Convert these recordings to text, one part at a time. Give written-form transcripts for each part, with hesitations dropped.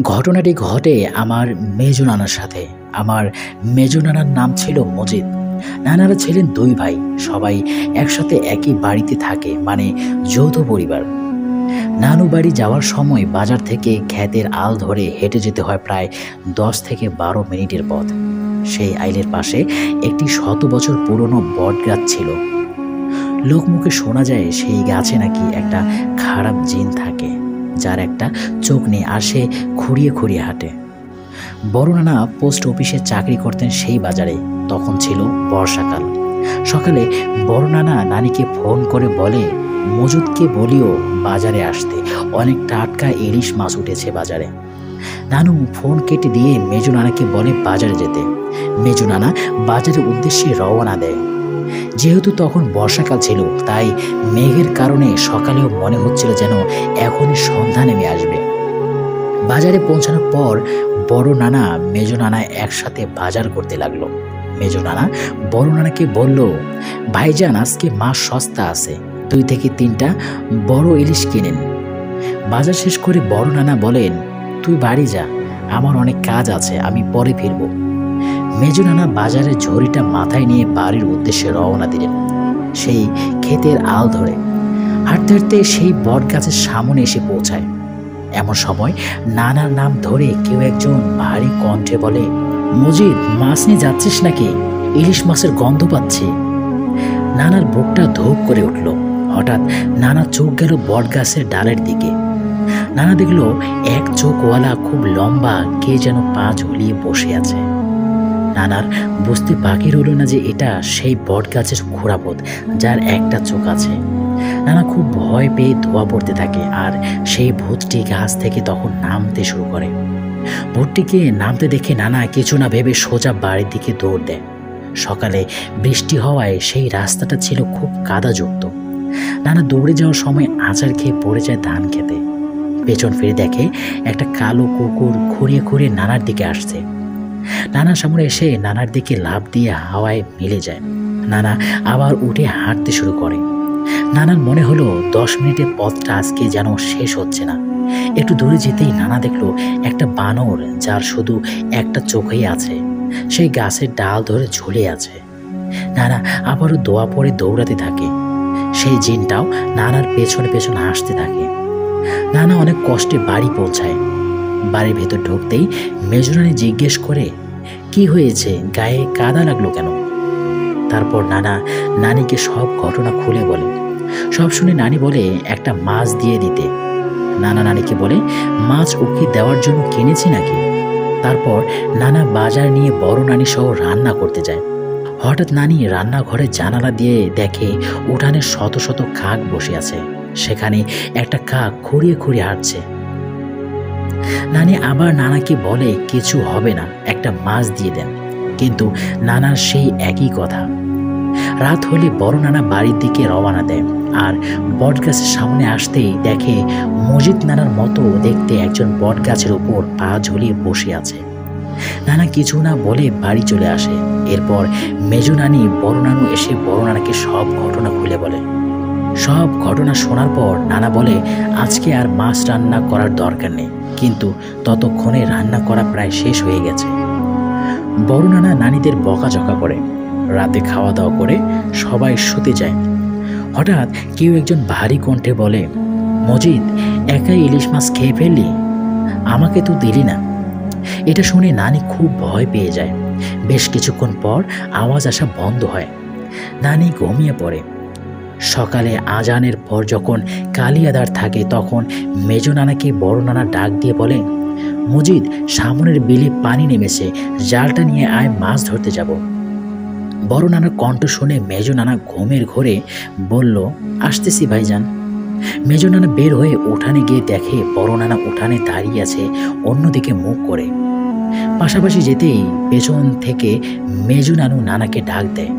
ঘটনাটি ঘটে আমার মেজো নানার সাথে। আমার মেজো নানার নাম ছিল মজিদ। নানারা ছিলেন দুই ভাই, সবাই একসাথে একই বাড়িতে থাকে, মানে যৌথ পরিবার। নানু বাড়ি যাওয়ার সময় বাজার থেকে ক্ষেতের আল ধরে হেঁটে যেতে হয় প্রায় 10 থেকে 12 মিনিটের পথ। সেই আইলের পাশে একটি 100 বছর পুরনো বট গাছ ছিল। লোকমুখে শোনা যায় সেই গাছে নাকি একটা খারাপ জিন থাকে, যার একটা চোখ নেই আর সে খুঁড়িয়ে খুঁড়িয়ে হাঁটে। বড় নানা পোস্ট অফিসে চাকরি করতেন সেই বাজারে। তখন ছিল বর্ষাকাল। সকালে বড় নানা নানিকে ফোন করে বলে, মজুদকে বলিও বাজারে আসতে, অনেক টাটকা ইলিশ মাছ উঠেছে বাজারে। নানু ফোন কেটে দিয়ে মেজো নানাকে বলে বাজারে যেতে। মেজো নানা বাজারের উদ্দেশ্যে রওনা দেয়। যেহেতু তখন বর্ষাকাল ছিল, তাই মেঘের কারণে সকালেও মনে হচ্ছিল যেন এখনই সন্ধ্যা নেমে আসবে। বাজারে পৌঁছানোর পর বড় নানা মেজো নানা একসাথে বাজার করতে লাগলো। মেজো নানা বড় নানাকে বলল, ভাইজান আজকে মাছ সস্তা আছে, 2 থেকে 3টা বড় ইলিশ কিনেন। বাজার শেষ করে বড় নানা বলেন, তুই বাড়ি যা, আমার অনেক কাজ আছে, আমি পরে ফিরব। মেজো নানা বাজারের ঝুড়িটা মাথায় নিয়ে বাড়ির উদ্দেশ্যে রওনা দিলেন, সেই ক্ষেতের আল ধরে। হাঁটতে হাঁটতে সেই বট গাছের সামনে এসে পৌঁছায়। এমন সময় নানার নাম ধরে কেউ একজন ভারী কণ্ঠে বলে, মজিদ মাছ নিয়ে যাচ্ছিস নাকি? ইলিশ মাছের গন্ধ পাচ্ছি। নানার বুকটা ধোপ করে উঠল। হঠাৎ নানা চোখ গেল বট গাছের ডালের দিকে। নানা দেখল এক চোখওয়ালা খুব লম্বা কে যেন পা ঝুলিয়ে বসে আছে। নানার বুঝতে বাকি রইল না যে এটা সেই বট গাছের খোঁড়াপদ, যার একটা চোখ আছে। নানা খুব ভয় পেয়ে ধোয়া পড়তে থাকে, আর সেই ভূতটি গাছ থেকে তখন নামতে শুরু করে। ভূতটিকে নামতে দেখে নানা কিছু না ভেবে সোজা বাড়ির দিকে দৌড় দেয়। সকালে বৃষ্টি হওয়ায় সেই রাস্তাটা ছিল খুব কাদাযুক্ত। নানা দৌড়ে যাওয়ার সময় আচার খেয়ে পড়ে যায় ধান খেতে। পেছন ফিরে দেখে একটা কালো কুকুর খুঁড়িয়ে খুঁড়িয়ে নানার দিকে আসছে। নানার সামনে এসে নানার দিকে লাফ দিয়ে হাওয়ায় মিলে যায়। নানা আবার উঠে হাঁটতে শুরু করে। নানার মনে হলো 10 মিনিটের পথটা আজকে যেন শেষ হচ্ছে না। একটু দূরে যেতেই নানা দেখলো একটা বানর, যার শুধু একটা চোখেই আছে, সেই গাছের ডাল ধরে ঝুলে আছে। নানা আবারও দোয়া পড়ে দৌড়াতে থাকে। সেই জিনটাও নানার পেছনে পেছনে আসতে থাকে। নানা অনেক কষ্টে বাড়ি পৌঁছায়। বাড়ির ভেতর ঢুকতেই মেজরানি জিজ্ঞেস করে, কি হয়েছে, গায়ে কাদা লাগলো কেন? তারপর নানা নানিকে সব ঘটনা খুলে বলে। সব শুনে নানি বলে একটা মাছ দিয়ে দিতে। নানা নানিকে বলে, মাছ ওকে দেওয়ার জন্য কিনেছি নাকি? তারপর নানা বাজার নিয়ে বড় নানি সহ রান্না করতে যায়। হঠাৎ নানি রান্নাঘরের জানালা দিয়ে দেখে উঠানে শত শত কাক বসে আছে। সেখানে একটা কাক খুঁড়িয়ে খুঁড়িয়ে হাঁটছে। নানি আবার নানাকে বলে, কিছু হবে না, একটা মাছ দিয়ে দেন। কিন্তু নানার সেই একই কথা। রাত হলে বড় নানা বাড়ির দিকে রওনা দেয়, আর বট গাছের সামনে আসতেই দেখে মজিদ নানার মতো দেখতে একজন বট গাছের উপর পা ঝুলিয়ে বসে আছে। নানা কিছু না বলে বাড়ি চলে আসে। এরপর মেজো নানি বড় নানু এসে বড় নানাকে সব ঘটনা খুলে বলে। সব ঘটনা শোনার পর নানা বলে, আজকে আর মাছ রান্না করার দরকার নেই, কিন্তু ততক্ষণে রান্না করা প্রায় শেষ হয়ে গেছে। বড় নানা নানিদের বকাঝকা করে। রাতে খাওয়া দাওয়া করে সবাই শুতে যায়। হঠাৎ কেউ একজন ভারী কণ্ঠে বলে, মজিদ একাই ইলিশ মাছ খেয়ে ফেললি, আমাকে তো দিলি না। এটা শুনে নানি খুব ভয় পেয়ে যায়। বেশ কিছুক্ষণ পর আওয়াজ আসা বন্ধ হয়। নানি ঘুমিয়ে পড়ে। সকালে আজানের পর যখন কালিয়াদার থাকে, তখন মেজো নানাকে বড় নানা ডাক দিয়ে বলে, মজিদ সামনের বিলে পানি নেমেছে, জালটা নিয়ে আয়, মাছ ধরতে যাব। বড় নানার কণ্ঠ শুনে মেজো নানা ঘুমের ঘোরে বলল, আসতেছি ভাইজান। মেজো নানা বের হয়ে উঠানে গিয়ে দেখে বড় নানা উঠানে দাঁড়িয়ে আছে, অন্যদিকে মুখ করে। পাশাপাশি যেতেই পেছন থেকে মেজো নানু নানাকে ডাক দেয়।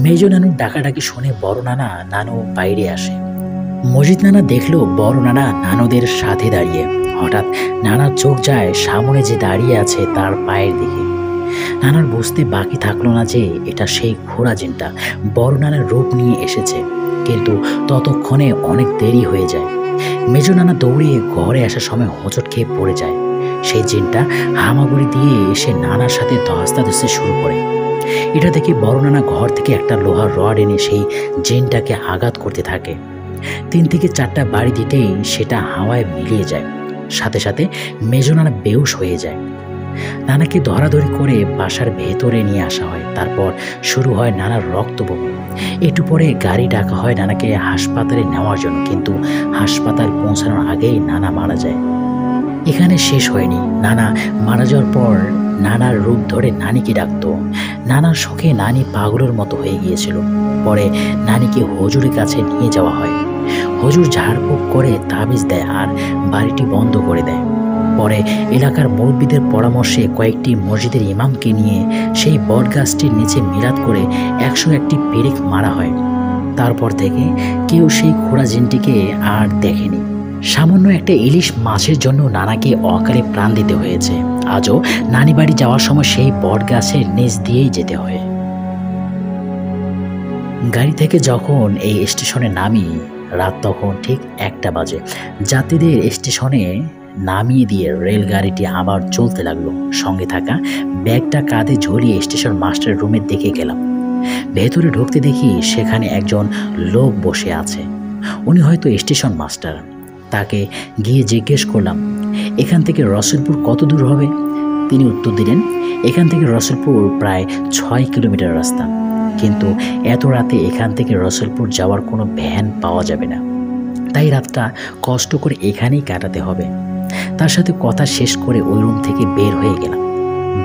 মেজো নানু ডাকাডাকি শুনে বড় নানা নানু বাইরে আসে। মজিদ নানা দেখলো বড় নানা নানুদের সাথে দাঁড়িয়ে। হঠাৎ নানার চোখ যায় সামনে যে দাঁড়িয়ে আছে তার পায়ের দিকে। নানার বুঝতে বাকি থাকলো না যে এটা সেই ঘোড়া জিনটা বড় নানার রূপ নিয়ে এসেছে, কিন্তু ততক্ষণে অনেক দেরি হয়ে যায়। মেজো নানা দৌড়ে ঘরে আসার সময় হোঁচট খেয়ে পড়ে যায়। সেই জিনটা হামাগুড়ি দিয়ে এসে নানার সাথে ধস্তাধস্তি শুরু করে। এটা দেখে বড় নানা ঘর থেকে একটা লোহার রড এনে সেই জিনটাকে আঘাত করতে থাকে। 3 থেকে 4টা বাড়ি দিতেই সেটা হাওয়ায় মিলিয়ে যায়। সাথে সাথে মেজো নানা বেহুশ হয়ে যায়। নানাকে ধরাধরি করে বাসার ভেতরে নিয়ে আসা হয়। তারপর শুরু হয় নানার রক্তবমি। একটু পরে গাড়ি ডাকা হয় নানাকে হাসপাতালে নেওয়ার জন্য, কিন্তু হাসপাতাল পৌঁছানোর আগেই নানা মারা যায়। এখানে শেষ হয়নি। নানা মারা যাওয়ার পর নানার রূপ ধরে নানিকে ডাকত। নানার শখে নানি পাগলের মতো হয়ে গিয়েছিল। পরে নানিকে হুজুরের কাছে নিয়ে যাওয়া হয়। হুজুর ঝাড়ফুঁক করে তাবিজ দেয় আর বাড়িটি বন্ধ করে দেয়। পরে এলাকার মুরব্বীদের পরামর্শে কয়েকটি মসজিদের ইমামকে নিয়ে সেই বটগাছটির নিচে মিলাদ করে 101টি পেরেক মারা হয়। তারপর থেকে কেউ সেই খোড়া জিনটিকে আর দেখেনি। সামান্য একটা ইলিশ মাছের জন্য নানাকে অকালে প্রাণ দিতে হয়েছে। আজও নানি বাড়ি যাওয়ার সময় সেই বটগাছের নিচ দিয়েই যেতে হয়। গাড়ি থেকে যখন এই স্টেশনে নামি, রাত তখন ঠিক 1টা বাজে। যাত্রীদের স্টেশনে নামিয়ে দিয়ে রেলগাড়িটি আবার চলতে লাগলো। সঙ্গে থাকা ব্যাগটা কাঁধে ঝুলিয়ে স্টেশন মাস্টার রুমের দিকে গেলাম। ভেতরে ঢুকতে দেখি সেখানে একজন লোক বসে আছে। উনি হয়তো স্টেশন মাস্টার। তাকে গিয়ে জিজ্ঞেস করলাম, এখান থেকে রসুলপুর কত দূর হবে? তিনি উত্তর দিলেন, এখান থেকে রসুলপুর প্রায় 6 কিলোমিটার রাস্তা, কিন্তু এত রাতে এখান থেকে রসুলপুর যাওয়ার কোনো ভ্যান পাওয়া যাবে না, তাই রাতটা কষ্ট করে এখানেই কাটাতে হবে। তার সাথে কথা শেষ করে ওই রুম থেকে বের হয়ে গেলাম।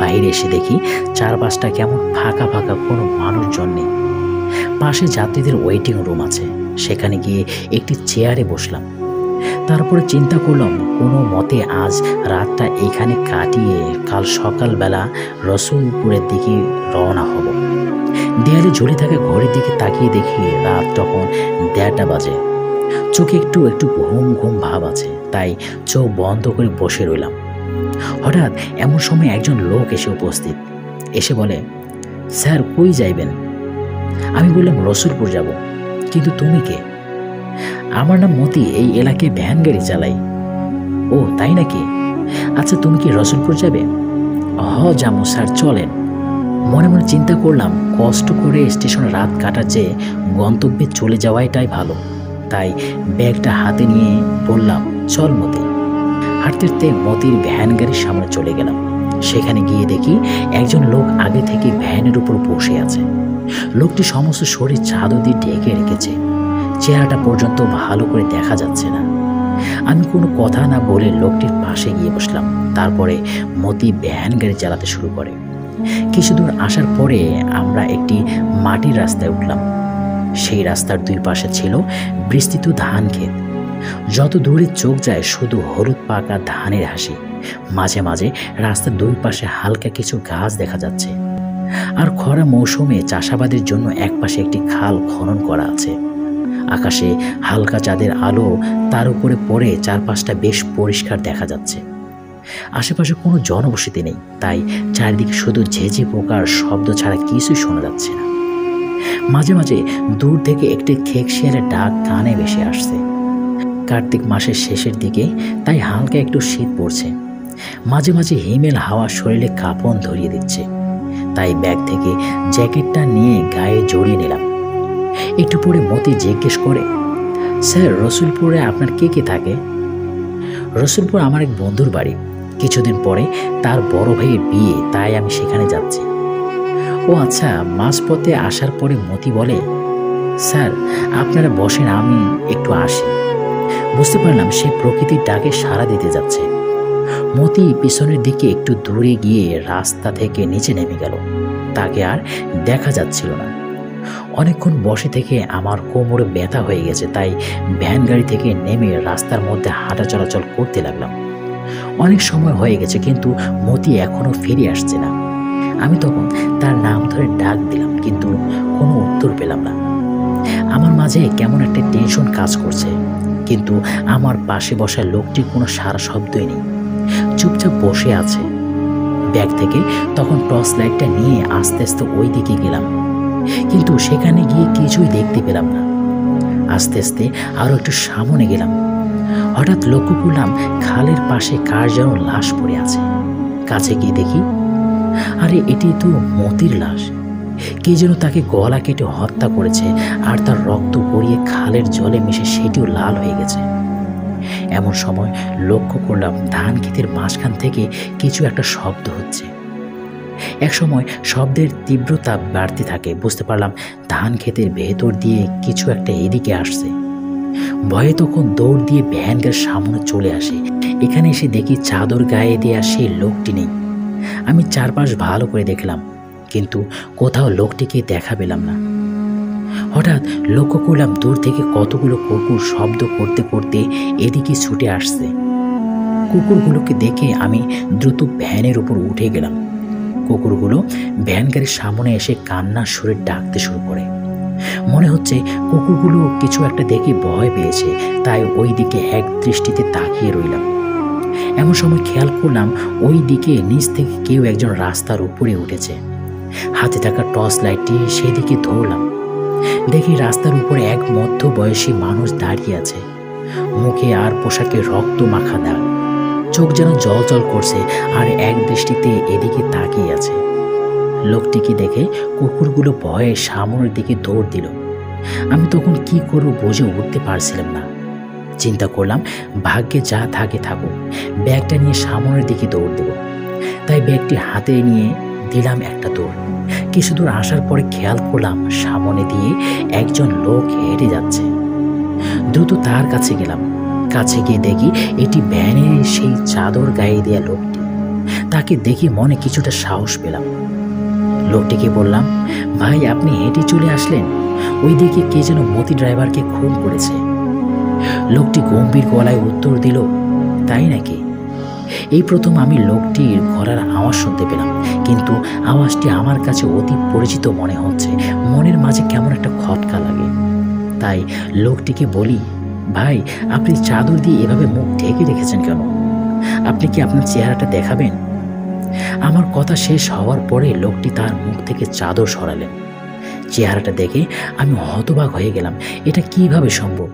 বাইরে এসে দেখি চারপাশটা কেমন ফাঁকা ফাঁকা, কোনো মানুষজন নেই। পাশে যাত্রীদের ওয়েটিং রুম আছে, সেখানে গিয়ে একটি চেয়ারে বসলাম। তারপরে চিন্তা করলাম কোনো মতে আজ রাতটা এখানে কাটিয়ে কাল সকালবেলা রসুলপুরের দিকে রওনা হব। দেয়ালে ঝুলে থাকা ঘড়ির দিকে তাকিয়ে দেখি রাত তখন 1:30 বাজে। চোখে একটু একটু ঘুম ঘুম ভাব আছে, তাই চোখ বন্ধ করে বসে রইলাম। হঠাৎ এমন সময় একজন লোক এসে উপস্থিত। এসে বলে, স্যার কই যাইবেন? আমি বললাম, রসুলপুর যাব। কিন্তু তুমি কে? আমার নাম মতি, এই এলাকায় ভ্যান গাড়ি চালাই। ও তাই নাকি? আচ্ছা তুমি কি রসুলপুর যাবে? যাবো স্যার, চলেন। মনে মনে চিন্তা করলাম কষ্ট করে স্টেশনে রাত কাটার চেয়ে গন্তব্যে চলে যাওয়াটাই ভালো। তাই ব্যাগটা হাতে নিয়ে বললাম, চল মতি। হাঁটতে হাঁটতে মতির ভ্যান গাড়ির সামনে চলে গেলাম। সেখানে গিয়ে দেখি একজন লোক আগে থেকে ভ্যানের উপর বসে আছে। লোকটি সমস্ত শরীর চাদর দিয়ে ঢেকে রেখেছে, চেহারাটা পর্যন্ত ভালো করে দেখা যাচ্ছে না। আমি কোনো কথা না বলে লোকটির পাশে গিয়ে বসলাম। তারপরে মতি ভ্যান গাড়ি চালাতে শুরু করে। কিছু দূর আসার পরে আমরা একটি মাটির রাস্তায় উঠলাম। সেই রাস্তার 2 পাশে ছিল বিস্তৃত ধান ক্ষেত। যত দূরে চোখ যায় শুধু হলুদ পাকা ধানের হাসি। মাঝে মাঝে রাস্তার 2 পাশে হালকা কিছু গাছ দেখা যাচ্ছে। আর খরা মৌসুমে চাষাবাদের জন্য একপাশে একটি খাল খনন করা আছে। আকাশে হালকা চাঁদের আলো তার উপরে পড়ে চারপাশটা বেশ পরিষ্কার দেখা যাচ্ছে। আশেপাশে কোনো জনবসতি নেই, তাই চারিদিকে শুধু ঝেঁঝে পোকার শব্দ ছাড়া কিছুই শোনা যাচ্ছে না। মাঝে মাঝে দূর থেকে একটি খেক শিয়ালের ডাক কানে ভেসে আসছে। কার্তিক মাসের শেষের দিকে, তাই হালকা একটু শীত পড়ছে। মাঝে মাঝে হিমেল হাওয়া শরীরে কাঁপন ধরিয়ে দিচ্ছে, তাই ব্যাগ থেকে জ্যাকেটটা নিয়ে গায়ে জড়িয়ে নিলাম। একটু পরে মতি জিজ্ঞেস করে, স্যার রসুলপুরে আপনার কে কে থাকে? রসুলপুর আমার এক বন্ধুর বাড়ি। কিছুদিন পরে তার বড় ভাইয়ের বিয়ে, তাই আমি সেখানে যাচ্ছি। ও আচ্ছা। মাঝপথে আসার পরে মতি বলে, স্যার আপনারা বসেন, আমি একটু আসি। বুঝতে পারলাম সে প্রকৃতির ডাকে সাড়া দিতে যাচ্ছে। মতি পিছনের দিকে একটু দূরে গিয়ে রাস্তা থেকে নিচে নেমে গেল। তাকে আর দেখা যাচ্ছিল না। অনেকক্ষণ বসে থেকে আমার কোমরে ব্যথা হয়ে গেছে, তাই ভ্যান গাড়ি থেকে নেমে রাস্তার মধ্যে হাঁটা চলাচল করতে লাগলাম। অনেক সময় হয়ে গেছে, কিন্তু মতি এখনো ফিরে আসছে না। আমি তখন তার নাম ধরে ডাক দিলাম, কিন্তু কোনো উত্তর পেলাম না। আমার মাঝে কেমন একটা টেনশন কাজ করছে, কিন্তু আমার পাশে বসা লোকটির কোনো সারা শব্দই নেই, চুপচাপ বসে আছে। ব্যাগ থেকে তখন টর্চ লাইটটা নিয়ে আস্তে আস্তে ওই দিকে গেলাম, কিন্তু সেখানে গিয়ে কিছুই দেখতে পেলাম না। আস্তে আস্তে আরও একটু সামনে গেলাম। হঠাৎ লক্ষ্য করলাম খালের পাশে কার যেন লাশ পড়ে আছে। কাছে গিয়ে দেখি, আরে এটি তো মতির লাশ। কে যেন তাকে গলা কেটে হত্যা করেছে, আর তার রক্ত গড়িয়ে খালের জলে মিশে সেটিও লাল হয়ে গেছে। এমন সময় লক্ষ্য করলাম ধান ক্ষেতের মাঝখান থেকে কিছু একটা শব্দ হচ্ছে। এক সময় শব্দের তীব্রতা বাড়তে থাকে। বুঝতে পারলাম ধান ক্ষেতের ভেতর দিয়ে কিছু একটা এদিকে আসছে। ভয়ে তখন দৌড় দিয়ে ভ্যানের সামনে চলে আসে। এখানে এসে দেখি চাদর গায়ে দেয়া সেই লোকটি নেই। আমি চারপাশ ভালো করে দেখলাম, কিন্তু কোথাও লোকটিকে দেখা পেলাম না। হঠাৎ লক্ষ্য করলাম দূর থেকে কতগুলো কুকুর শব্দ করতে করতে এদিকে ছুটে আসছে। কুকুরগুলোকে দেখে আমি দ্রুত ভ্যানের উপর উঠে গেলাম। কুকুরগুলো ভ্যান গাড়ির সামনে এসে কান্নার সুরে ডাকতে শুরু করে। মনে হচ্ছে কুকুরগুলো কিছু একটা দেখে ভয় পেয়েছে, তাই ওই দিকে এক দৃষ্টিতে তাকিয়ে রইলাম। এমন সময় খেয়াল করলাম ওই দিকে নিচ থেকে কেউ একজন রাস্তার উপরে উঠেছে। হাতে থাকা টর্চ লাইটটি সেদিকে ধরলাম। দেখি রাস্তার উপরে এক মধ্যবয়সী মানুষ দাঁড়িয়ে আছে। মুখে আর পোশাকে রক্ত মাখা দাগ, চোখ যেন জল জল করছে, আর এক দৃষ্টিতে এদিকে তাকিয়ে আছে। লোকটিকে দেখে কুকুরগুলো ভয়ে সামনের দিকে দৌড় দিল। আমি তখন কি করব বুঝে উঠতে পারছিলাম না। চিন্তা করলাম ভাগ্যে যা থাকে থাকুক, ব্যাগটা নিয়ে সামনের দিকে দৌড় দেব। তাই ব্যাগটি হাতে নিয়ে দিলাম একটা দৌড়। কিছু দূর আসার পরে খেয়াল করলাম সামনে দিয়ে একজন লোক হেঁটে যাচ্ছে। দ্রুত তার কাছে গেলাম। কাছে গিয়ে দেখি এটি ভ্যানের সেই চাদর গায়ে দেয়া লোকটি। তাকে দেখি মনে কিছুটা সাহস পেলাম। লোকটিকে বললাম, ভাই আপনি হেঁটে চলে আসলেন, ওই দিকে কে যেন মতি ড্রাইভারকে খুন করেছে। লোকটি গম্ভীর গলায় উত্তর দিল, তাই নাকি? এই প্রথম আমি লোকটির গলার আওয়াজ শুনতে পেলাম, কিন্তু আওয়াজটি আমার কাছে অতি পরিচিত মনে হচ্ছে। মনের মাঝে কেমন একটা খটকা লাগে। তাই লোকটিকে বলি, ভাই আপনি চাদর দিয়ে এভাবে মুখ ঢেকে রেখেছেন কেন? আপনি কি আপনার চেহারাটা দেখাবেন? আমার কথা শেষ হওয়ার পরে লোকটি তার মুখ থেকে চাদর সরালেন। চেহারাটা দেখে আমি হতবাক হয়ে গেলাম। এটা কিভাবে সম্ভব?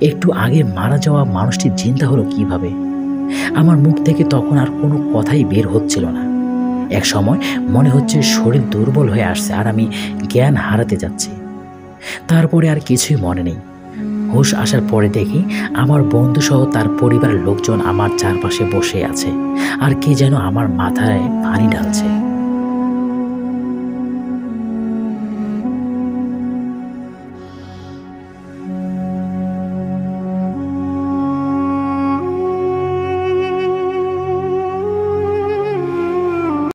একটু আগে মারা যাওয়া মানুষটির চিন্তা হলো কিভাবে? আমার মুখ থেকে তখন আর কোনো কথাই বের হচ্ছিল না। এক সময় মনে হচ্ছে শরীর দুর্বল হয়ে আসছে আর আমি জ্ঞান হারাতে যাচ্ছি। তারপরে আর কিছুই মনে নেই। হুঁশ আসার পরে দেখি আমার বন্ধুসহ তার পরিবারের লোকজন আমার চারপাশে বসে আছে, আর কে যেন আমার মাথায় পানি ঢালছে।